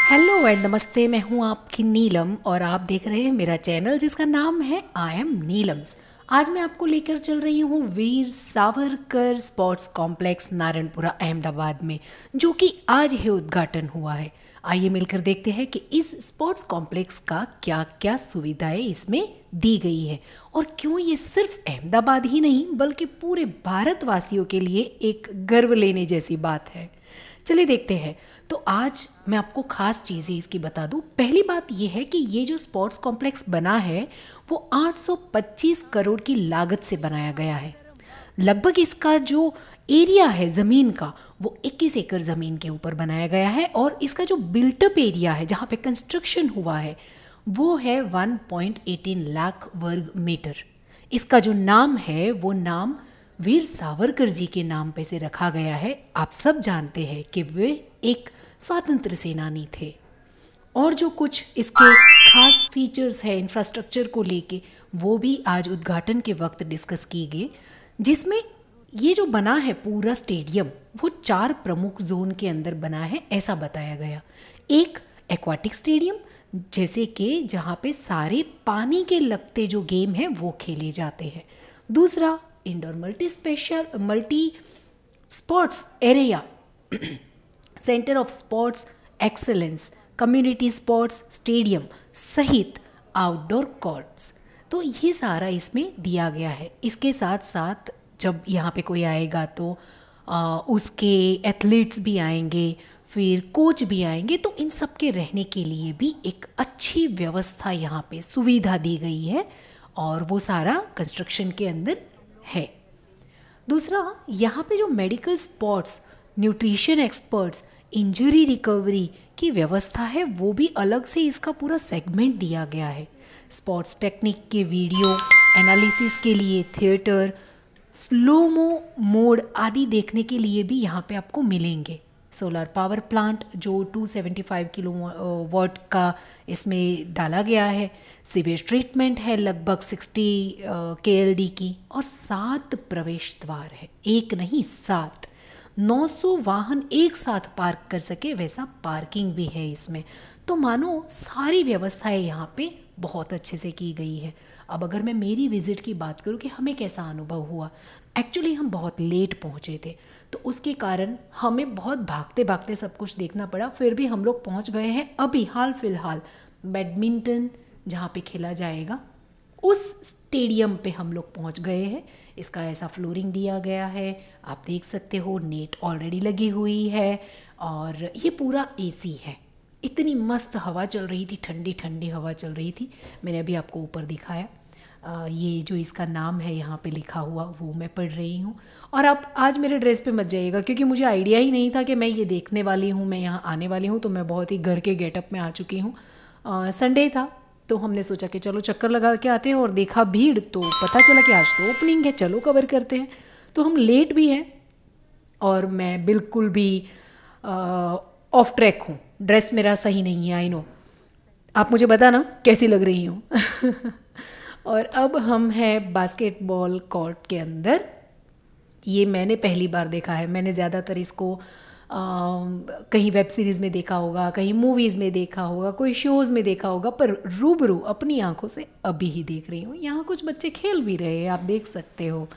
Hello and नमस्ते। मैं हूं आपकी नीलम और आप देख रहे हैं मेरा चैनल जिसका नाम है आई एम नीलम्स। आज मैं आपको लेकर चल रही हूं वीर सावरकर स्पोर्ट्स कॉम्प्लेक्स नारायणपुरा अहमदाबाद में, जो कि आज ही उद्घाटन हुआ है। आइए मिलकर देखते हैं कि इस स्पोर्ट्स कॉम्प्लेक्स का क्या क्या सुविधाएं इसमें दी गई है और क्यों ये सिर्फ अहमदाबाद ही नहीं बल्कि पूरे भारतवासियों के लिए एक गर्व लेने जैसी बात है। चलिए देखते हैं। तो आज मैं आपको खास चीज़ें इसकी बता दूं। पहली बात यह है कि ये जो स्पोर्ट्स कॉम्प्लेक्स बना है वो 825 करोड़ की लागत से बनाया गया है। लगभग इसका जो एरिया है ज़मीन का वो 21 एकड़ ज़मीन के ऊपर बनाया गया है और इसका जो बिल्टअप एरिया है जहाँ पे कंस्ट्रक्शन हुआ है वो है 1.18 लाख वर्ग मीटर। इसका जो नाम है वो नाम वीर सावरकर जी के नाम पे से रखा गया है। आप सब जानते हैं कि वे एक स्वतंत्र सेनानी थे। और जो कुछ इसके खास फीचर्स है इंफ्रास्ट्रक्चर को लेके वो भी आज उद्घाटन के वक्त डिस्कस की गई, जिसमें ये जो बना है पूरा स्टेडियम वो 4 प्रमुख जोन के अंदर बना है ऐसा बताया गया। एक एक्वाटिक स्टेडियम जैसे कि जहाँ पे सारे पानी के लगते जो गेम हैं वो खेले जाते हैं। दूसरा indoor multi sports area, centre of sports excellence, community sports stadium सहित आउटडोर कोर्ट्स। तो ये सारा इसमें दिया गया है। इसके साथ साथ जब यहाँ पे कोई आएगा तो उसके एथलीट्स भी आएंगे, फिर कोच भी आएंगे, तो इन सब के रहने के लिए भी एक अच्छी व्यवस्था यहाँ पे सुविधा दी गई है और वो सारा कंस्ट्रक्शन के अंदर है। दूसरा, यहाँ पे जो medical sports, nutrition experts, injury recovery की व्यवस्था है वो भी अलग से इसका पूरा सेगमेंट दिया गया है। स्पोर्ट्स टेक्निक के वीडियो एनालिसिस के लिए थिएटर, स्लोमो मोड आदि देखने के लिए भी यहाँ पे आपको मिलेंगे। सोलर पावर प्लांट जो 275 किलोवाट का इसमें डाला गया है। सीवेज ट्रीटमेंट है लगभग 60 KLD की और 7 प्रवेश द्वार है, एक नहीं 7। 900 वाहन एक साथ पार्क कर सके वैसा पार्किंग भी है इसमें। तो मानो सारी व्यवस्थाएं यहाँ पे बहुत अच्छे से की गई है। अब अगर मैं मेरी विज़िट की बात करूँ कि हमें कैसा अनुभव हुआ, एक्चुअली हम बहुत लेट पहुँचे थे तो उसके कारण हमें बहुत भागते भागते सब कुछ देखना पड़ा। फिर भी हम लोग पहुँच गए हैं अभी हाल फिलहाल बैडमिंटन जहाँ पे खेला जाएगा उस स्टेडियम पे हम लोग पहुँच गए हैं। इसका ऐसा फ्लोरिंग दिया गया है, आप देख सकते हो, नेट ऑलरेडी लगी हुई है और ये पूरा AC है। इतनी मस्त हवा चल रही थी, ठंडी ठंडी हवा चल रही थी। मैंने अभी आपको ऊपर दिखाया। ये जो इसका नाम है यहाँ पे लिखा हुआ वो मैं पढ़ रही हूँ। और आप आज मेरे ड्रेस पे मत जाइएगा क्योंकि मुझे आइडिया ही नहीं था कि मैं ये देखने वाली हूँ, मैं यहाँ आने वाली हूँ। तो मैं बहुत ही घर के गेटअप में आ चुकी हूँ। संडे था तो हमने सोचा कि चलो चक्कर लगा के आते हैं और देखा भीड़ तो पता चला कि आज तो ओपनिंग है, चलो कवर करते हैं। तो हम लेट भी हैं और मैं बिल्कुल भी ऑफ ट्रैक हूँ। ड्रेस मेरा सही नहीं है, आई नो। आप मुझे बताना कैसी लग रही हूँ। और अब हम हैं बास्केटबॉल कोर्ट के अंदर। ये मैंने पहली बार देखा है। मैंने ज़्यादातर इसको कहीं वेब सीरीज़ में देखा होगा, कहीं मूवीज़ में देखा होगा, कोई शोज़ में देखा होगा, पर रूबरू अपनी आंखों से अभी ही देख रही हूँ। यहाँ कुछ बच्चे खेल भी रहे हैं, आप देख सकते हो।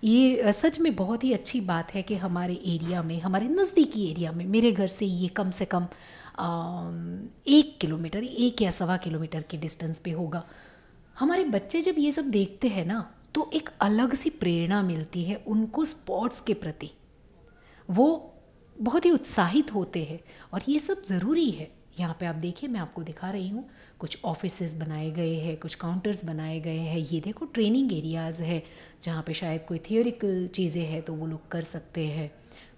ये सच में बहुत ही अच्छी बात है कि हमारे एरिया में, हमारे नज़दीकी एरिया में, मेरे घर से ये कम से कम 1 किलोमीटर, 1 या 1.25 किलोमीटर की डिस्टेंस पे होगा। हमारे बच्चे जब ये सब देखते हैं ना तो एक अलग सी प्रेरणा मिलती है उनको स्पोर्ट्स के प्रति। वो बहुत ही उत्साहित होते हैं और ये सब ज़रूरी है। यहाँ पे आप देखिए, मैं आपको दिखा रही हूँ, कुछ ऑफिसेस बनाए गए हैं, कुछ काउंटर्स बनाए गए हैं। ये देखो ट्रेनिंग एरियाज़ है जहाँ पे शायद कोई थियोरिकल चीज़ें हैं तो वो लोग कर सकते हैं।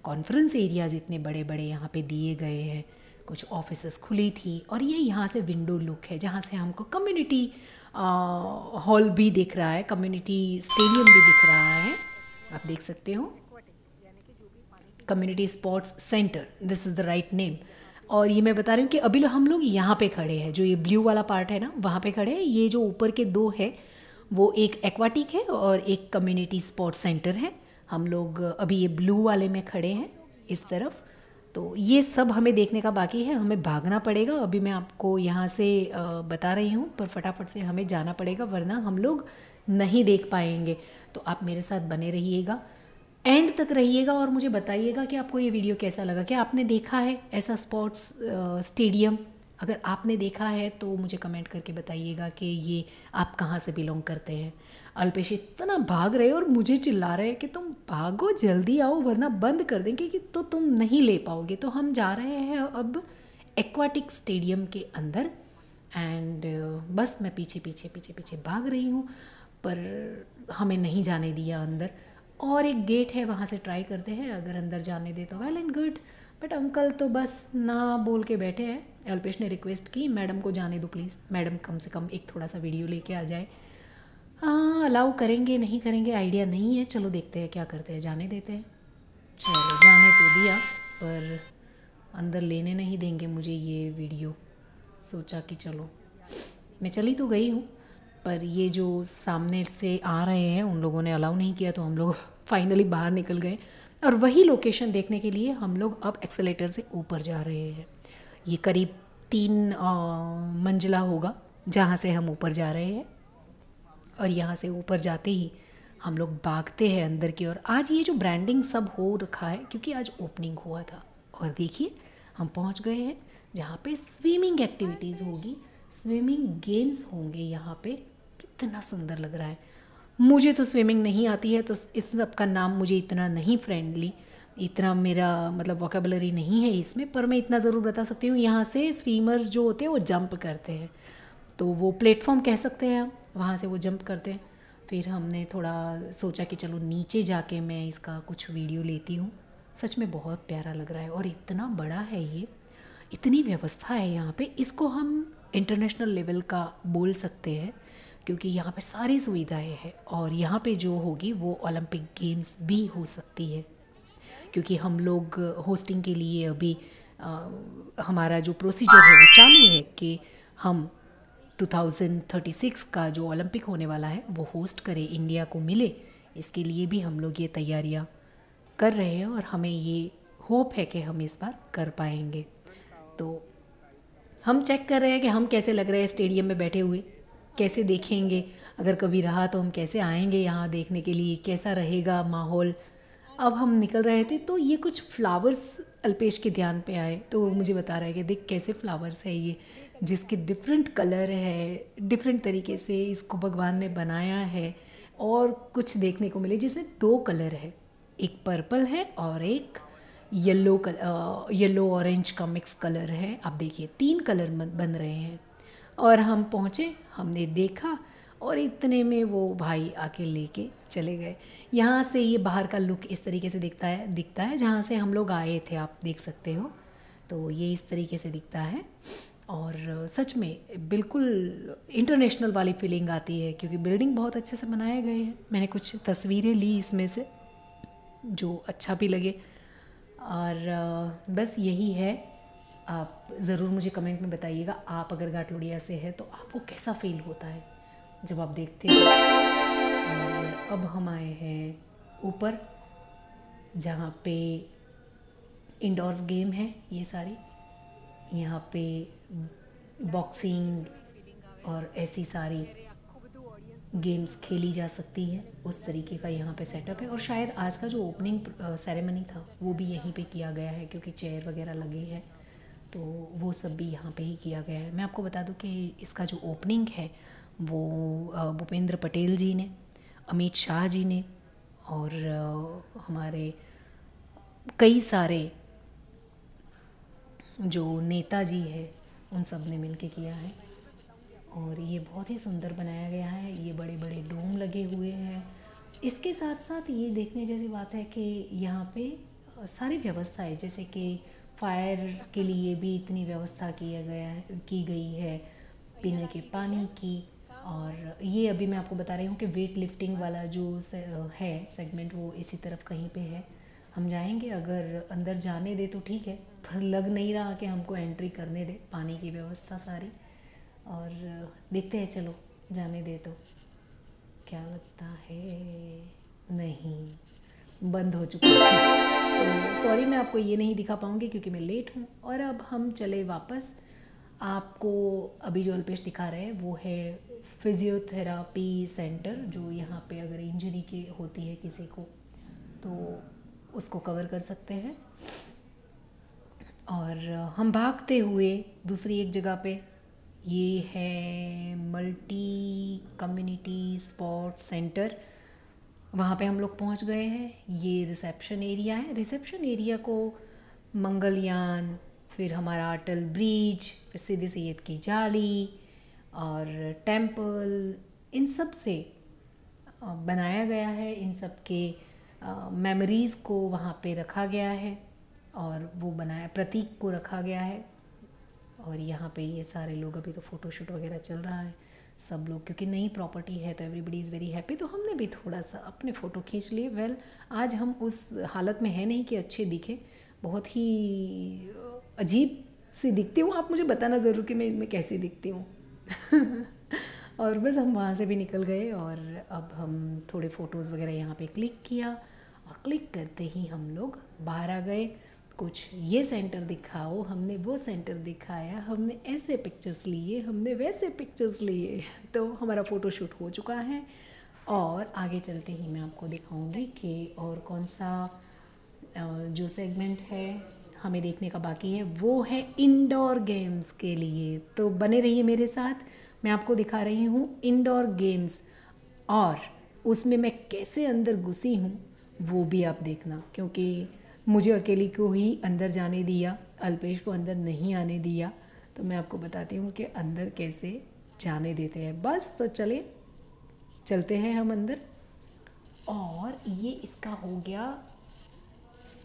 कॉन्फ्रेंस एरियाज़ इतने बड़े बड़े यहाँ पे दिए गए हैं। कुछ ऑफिसेस खुली थी और ये यहाँ से विंडो लुक है जहाँ से हमको कम्युनिटी हॉल भी दिख रहा है, कम्युनिटी स्टेडियम भी दिख रहा है, आप देख सकते हो। Community sports centre, this is the write name. और ये मैं बता रही हूँ कि अभी हम लोग यहाँ पे खड़े हैं, जो ये ब्लू वाला पार्ट है ना वहाँ पे खड़े हैं। ये जो ऊपर के 2 है वो एक एक्वाटिक है और एक कम्युनिटी स्पोर्ट्स सेंटर है। हम लोग अभी ये ब्लू वाले में खड़े हैं इस तरफ। तो ये सब हमें देखने का बाकी है, हमें भागना पड़ेगा। अभी मैं आपको यहाँ से बता रही हूँ, पर फटाफट से हमें जाना पड़ेगा वरना हम लोग नहीं देख पाएंगे। तो आप मेरे साथ बने रहिएगा, एंड तक रहिएगा और मुझे बताइएगा कि आपको ये वीडियो कैसा लगा। क्या आपने देखा है ऐसा स्पोर्ट्स स्टेडियम? अगर आपने देखा है तो मुझे कमेंट करके बताइएगा कि ये आप कहाँ से बिलोंग करते हैं। अल्पेश इतना भाग रहे और मुझे चिल्ला रहे हैं कि तुम भागो, जल्दी आओ वरना बंद कर देंगे कि तो तुम नहीं ले पाओगे। तो हम जा रहे हैं अब एक्वाटिक स्टेडियम के अंदर, एंड बस मैं पीछे पीछे पीछे पीछे भाग रही हूँ, पर हमें नहीं जाने दिया अंदर। और एक गेट है, वहाँ से ट्राई करते हैं, अगर अंदर जाने दे तो well and good. But uncle तो बस ना बोल के बैठे हैं। अल्पेश ने रिक्वेस्ट की, मैडम को जाने दो प्लीज़, मैडम कम से कम एक थोड़ा सा वीडियो लेके आ जाए। हाँ, अलाउ करेंगे नहीं करेंगे आइडिया नहीं है, चलो देखते हैं क्या करते हैं, जाने देते हैं। चलो जाने तो दिया, पर अंदर लेने नहीं देंगे मुझे ये वीडियो। सोचा कि चलो, मैं चली तो गई हूँ, पर ये जो सामने से आ रहे हैं उन लोगों ने अलाउ नहीं किया, तो हम लोग फाइनली बाहर निकल गए। और वही लोकेशन देखने के लिए हम लोग अब एक्सेलेटर से ऊपर जा रहे हैं। ये करीब 3 मंजिला होगा जहाँ से हम ऊपर जा रहे हैं। और यहाँ से ऊपर जाते ही हम लोग भागते हैं अंदर की ओर। आज ये जो ब्रांडिंग सब हो रखा है क्योंकि आज ओपनिंग हुआ था। और देखिए हम पहुँच गए हैं जहाँ पे स्विमिंग एक्टिविटीज़ होगी, स्विमिंग गेम्स होंगे यहाँ पे। कितना सुंदर लग रहा है। मुझे तो स्विमिंग नहीं आती है, तो इस सब का नाम मुझे इतना नहीं फ्रेंडली, इतना मेरा मतलब वोकेबलरी नहीं है इसमें, पर मैं इतना ज़रूर बता सकती हूँ, यहाँ से स्विमर्स जो होते हैं वो जंप करते हैं, तो वो प्लेटफॉर्म कह सकते हैं आप, वहाँ से वो जंप करते हैं। फिर हमने थोड़ा सोचा कि चलो नीचे जाके मैं इसका कुछ वीडियो लेती हूँ। सच में बहुत प्यारा लग रहा है और इतना बड़ा है ये, इतनी व्यवस्था है यहाँ पे, इसको हम इंटरनेशनल लेवल का बोल सकते हैं क्योंकि यहाँ पे सारी सुविधाएं हैं। और यहाँ पे जो होगी वो ओलंपिक गेम्स भी हो सकती है, क्योंकि हम लोग होस्टिंग के लिए अभी हमारा जो प्रोसीजर है वो चालू है कि हम 2036 का जो ओलंपिक होने वाला है वो होस्ट करें, इंडिया को मिले। इसके लिए भी हम लोग ये तैयारियां कर रहे हैं और हमें ये होप है कि हम इस बार कर पाएंगे। तो हम चेक कर रहे हैं कि हम कैसे लग रहे हैं स्टेडियम में बैठे हुए, कैसे देखेंगे, अगर कभी रहा तो हम कैसे आएंगे यहाँ देखने के लिए, कैसा रहेगा माहौल। अब हम निकल रहे थे तो ये कुछ फ्लावर्स अल्पेश के ध्यान पे आए, तो वो मुझे बता रहा है कि देख कैसे फ्लावर्स है ये, जिसके डिफरेंट कलर है, डिफरेंट तरीके से इसको भगवान ने बनाया है। और कुछ देखने को मिले जिसमें 2 कलर है, एक पर्पल है और एक येलो कलर, येलो ऑरेंज का मिक्स कलर है। आप देखिए 3 कलर बन रहे हैं। और हम पहुँचे, हमने देखा और इतने में वो भाई आके लेके चले गए। यहाँ से ये बाहर का लुक इस तरीके से दिखता है जहाँ से हम लोग आए थे, आप देख सकते हो। तो ये इस तरीके से दिखता है और सच में बिल्कुल इंटरनेशनल वाली फीलिंग आती है क्योंकि बिल्डिंग बहुत अच्छे से बनाए गए हैं। मैंने कुछ तस्वीरें ली इसमें से जो अच्छा भी लगे। और बस यही है। आप ज़रूर मुझे कमेंट में बताइएगा, आप अगर घाटलोडिया से है तो आपको कैसा फील होता है जब आप देखते हैं। और अब हम आए हैं ऊपर जहाँ पे इंडोर्स गेम है ये सारी। यहाँ पे बॉक्सिंग और ऐसी सारी गेम्स खेली जा सकती है, उस तरीके का यहाँ पे सेटअप है। और शायद आज का जो ओपनिंग सेरेमनी था वो भी यहीं पे किया गया है क्योंकि चेयर वगैरह लगी है, तो वो सब भी यहाँ पे ही किया गया है। मैं आपको बता दूं कि इसका जो ओपनिंग है वो भूपेंद्र पटेल जी ने, अमित शाह जी ने और हमारे कई सारे जो नेताजी है उन सब ने मिलके किया है। और ये बहुत ही सुंदर बनाया गया है, ये बड़े बड़े डोम लगे हुए हैं। इसके साथ साथ ये देखने जैसी बात है कि यहाँ पे सारी व्यवस्था है, जैसे कि फायर के लिए भी इतनी व्यवस्था की गई है, पीने के पानी की। और ये अभी मैं आपको बता रही हूँ कि वेट लिफ्टिंग वाला जो है सेगमेंट वो इसी तरफ कहीं पे है। हम जाएंगे, अगर अंदर जाने दे तो ठीक है, पर लग नहीं रहा कि हमको एंट्री करने दे, पानी की व्यवस्था सारी। और देखते हैं, चलो जाने दे तो क्या लगता है। नहीं, बंद हो चुका है। तो सॉरी, मैं आपको ये नहीं दिखा पाऊँगी क्योंकि मैं लेट हूँ। और अब हम चले वापस। आपको अभी जो अल्पेश दिखा रहे हैं वो है फिजियोथेरापी सेंटर, जो यहाँ पे अगर इंजरी की होती है किसी को तो उसको कवर कर सकते हैं। और हम भागते हुए दूसरी एक जगह पे, ये है मल्टी कम्युनिटी स्पोर्ट्स सेंटर, वहाँ पे हम लोग पहुँच गए हैं। ये रिसेप्शन एरिया है। रिसेप्शन एरिया को मंगलयान, फिर हमारा अटल ब्रिज, फिर सीधी सैयद की जाली और टेम्पल, इन सब से बनाया गया है। इन सब के मेमोरीज़ को वहाँ पे रखा गया है और वो बनाया प्रतीक को रखा गया है। और यहाँ पे ये सारे लोग, अभी तो फ़ोटोशूट वगैरह चल रहा है सब लोग, क्योंकि नई प्रॉपर्टी है तो एवरीबडी इज़ वेरी हैप्पी। तो हमने भी थोड़ा सा अपने फ़ोटो खींच लिए। वेल, आज हम उस हालत में है नहीं कि अच्छे दिखें, बहुत ही अजीब सी दिखती हूँ। आप मुझे बताना ज़रूर कि मैं इसमें कैसी दिखती हूँ। और बस हम वहाँ से भी निकल गए और अब हम थोड़े फ़ोटोज़ वगैरह यहाँ पे क्लिक किया और क्लिक करते ही हम लोग बाहर आ गए। कुछ ये सेंटर दिखाओ, हमने वो सेंटर दिखाया, हमने ऐसे पिक्चर्स लिए, हमने वैसे पिक्चर्स लिए। तो हमारा फ़ोटोशूट हो चुका है और आगे चलते ही मैं आपको दिखाऊंगी कि और कौन सा जो सेगमेंट है हमें देखने का बाकी है, वो है इंडोर गेम्स के लिए। तो बने रहिए मेरे साथ, मैं आपको दिखा रही हूँ इंडोर गेम्स और उसमें मैं कैसे अंदर घुसी हूँ वो भी आप देखना, क्योंकि मुझे अकेली को ही अंदर जाने दिया, अल्पेश को अंदर नहीं आने दिया। तो मैं आपको बताती हूँ कि अंदर कैसे जाने देते हैं। बस तो चलते हैं हम अंदर। और ये इसका हो गया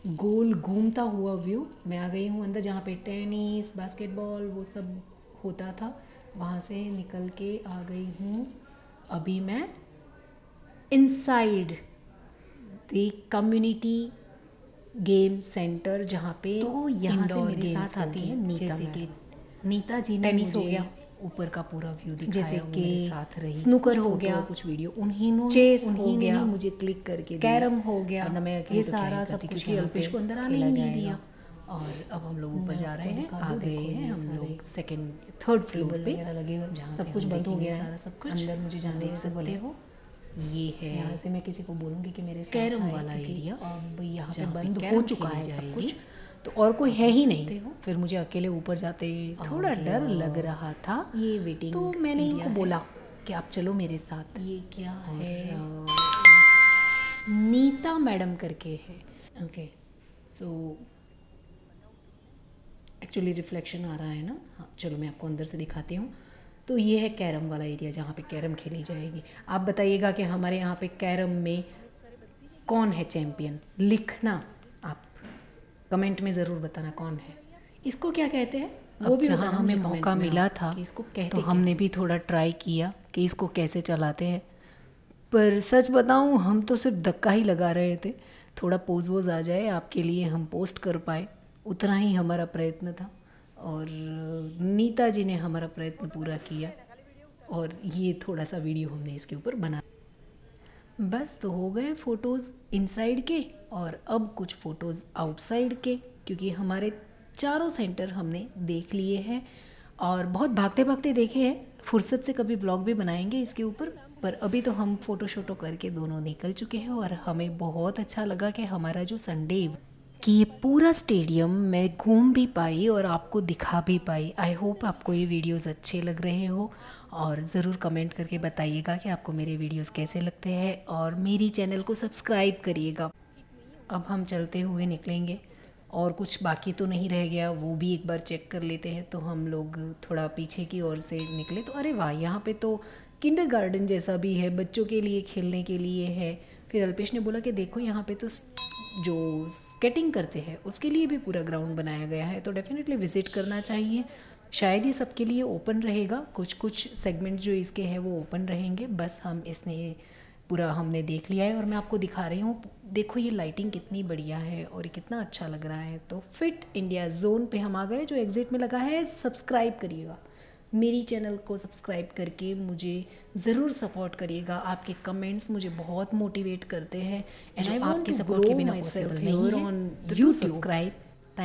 गोल घूमता हुआ व्यू। मैं आ गई हूँ अंदर, जहाँ पे टेनिस, बास्केटबॉल वो सब होता था। वहाँ से निकल के आ गई हूँ अभी मैं inside the community game centre, जहाँ पे तो यहाँ से मेरे साथ आती है नीता, जैसे कि नीता जी ने टेनिस हो गया, ऊपर का पूरा व्यू दिखाया, जैसे कि मेरे साथ रही, स्नूकर हो गया, कुछ वीडियो उन्हीं चेस हो गया, मुझे क्लिक करके कैरम हो गया, ये सारा सब कुछ कि अल्पेश को अंदर आने नहीं दिया। और अब हम लोग ऊपर जा रहे हैं, आ गए हैं हम लोग सेकंड थर्ड फ्लोर पे, लगे हुए जहाँ सब कुछ बंद हो गया, सारा सब कुछ अंदर मुझे जाने सकते हो। ये है, यहाँ से मैं किसी को बोलूँगी कि मेरे कैरम वाला एरिया अब यहाँ पे बंद हो चुका है सब कुछ, तो और कोई है ही नहीं। फिर मुझे अकेले ऊपर जाते थोड़ा डर लग रहा था, ये वेटिंग, तो मैंने इनको बोला कि आप चलो मेरे साथ। ये क्या है, नीता मैडम करके है। ओके, सो एक्चुअली रिफ्लेक्शन आ रहा है ना। हाँ, चलो मैं आपको अंदर से दिखाती हूँ। तो ये है कैरम वाला एरिया, जहाँ पे कैरम खेली जाएगी। आप बताइएगा कि हमारे यहाँ पे कैरम में कौन है चैम्पियन, लिखना आप कमेंट में ज़रूर बताना कौन है। इसको क्या कहते हैं वो भी, जहाँ हमें मौका मिला था इसको कहते, तो हमने भी थोड़ा ट्राई किया कि इसको कैसे चलाते हैं। पर सच बताऊँ, हम तो सिर्फ धक्का ही लगा रहे थे, थोड़ा पोज वोज आ जाए आपके लिए हम पोस्ट कर पाए, उतना ही हमारा प्रयत्न था। और नीता जी ने हमारा प्रयत्न पूरा किया और ये थोड़ा सा वीडियो हमने इसके ऊपर बना। बस तो हो गए फ़ोटोज़ इनसाइड के, और अब कुछ फ़ोटोज़ आउटसाइड के, क्योंकि हमारे चारों सेंटर हमने देख लिए हैं और बहुत भागते भागते देखे हैं। फुर्सत से कभी ब्लॉग भी बनाएंगे इसके ऊपर, पर अभी तो हम फ़ोटो शोटो करके दोनों निकल चुके हैं। और हमें बहुत अच्छा लगा कि हमारा जो संडे कि ये पूरा स्टेडियम मैं घूम भी पाई और आपको दिखा भी पाई। आई होप आपको ये वीडियोस अच्छे लग रहे हो, और ज़रूर कमेंट करके बताइएगा कि आपको मेरे वीडियोस कैसे लगते हैं, और मेरी चैनल को सब्सक्राइब करिएगा। अब हम चलते हुए निकलेंगे और कुछ बाकी तो नहीं रह गया, वो भी एक बार चेक कर लेते हैं। तो हम लोग थोड़ा पीछे की ओर से निकले तो अरे वाह, यहाँ पे तो किंडरगार्टन जैसा भी है, बच्चों के लिए खेलने के लिए है। फिर अल्पेश ने बोला कि देखो यहाँ पे तो जो स्केटिंग करते हैं उसके लिए भी पूरा ग्राउंड बनाया गया है, तो डेफिनेटली विज़िट करना चाहिए। शायद ये सबके लिए ओपन रहेगा, कुछ कुछ सेगमेंट जो इसके हैं वो ओपन रहेंगे। बस हम इसने पूरा हमने देख लिया है और मैं आपको दिखा रही हूँ। देखो ये लाइटिंग कितनी बढ़िया है और ये कितना अच्छा लग रहा है। तो फिट इंडिया जोन पे हम आ गए, जो एग्जिट में लगा है। सब्सक्राइब करिएगा, मेरी चैनल को सब्सक्राइब करके मुझे ज़रूर सपोर्ट करिएगा। आपके कमेंट्स मुझे बहुत मोटिवेट करते हैं एंड आई वांट आपके टू सपोर्ट ग्रो के बिना माई possible सेल्फ नहीं हियर है। On Do YouTube. subscribe